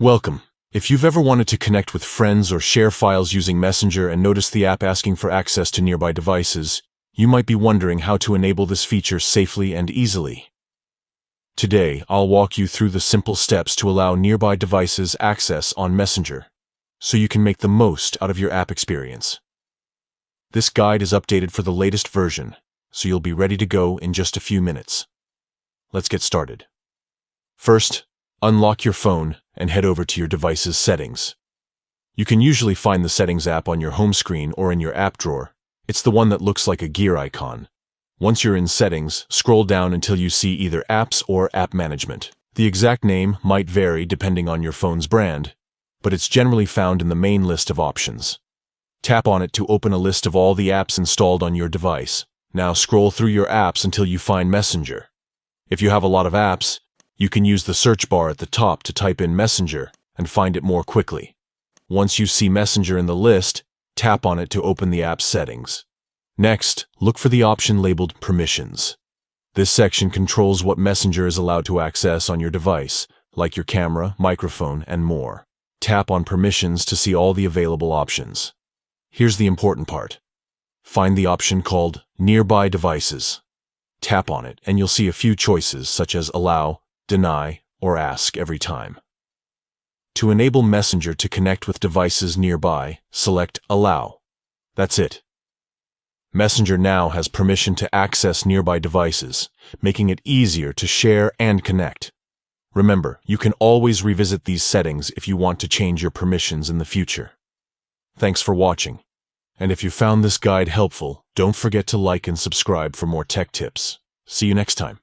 Welcome. If you've ever wanted to connect with friends or share files using Messenger and noticed the app asking for access to nearby devices, you might be wondering how to enable this feature safely and easily. Today, I'll walk you through the simple steps to allow nearby devices access on Messenger, so you can make the most out of your app experience. This guide is updated for the latest version, so you'll be ready to go in just a few minutes. Let's get started. First, unlock your phone and head over to your device's settings. You can usually find the Settings app on your home screen or in your app drawer. It's the one that looks like a gear icon. Once you're in Settings, scroll down until you see either Apps or App Management. The exact name might vary depending on your phone's brand, but it's generally found in the main list of options. Tap on it to open a list of all the apps installed on your device. Now scroll through your apps until you find Messenger. If you have a lot of apps, you can use the search bar at the top to type in Messenger and find it more quickly. Once you see Messenger in the list, tap on it to open the app's settings. Next, look for the option labeled Permissions. This section controls what Messenger is allowed to access on your device, like your camera, microphone, and more. Tap on Permissions to see all the available options. Here's the important part. Find the option called Nearby Devices. Tap on it and you'll see a few choices such as Allow, Deny, or Ask every time. To enable Messenger to connect with devices nearby, select Allow. That's it. Messenger now has permission to access nearby devices, making it easier to share and connect. Remember, you can always revisit these settings if you want to change your permissions in the future. Thanks for watching. And if you found this guide helpful, don't forget to like and subscribe for more tech tips. See you next time.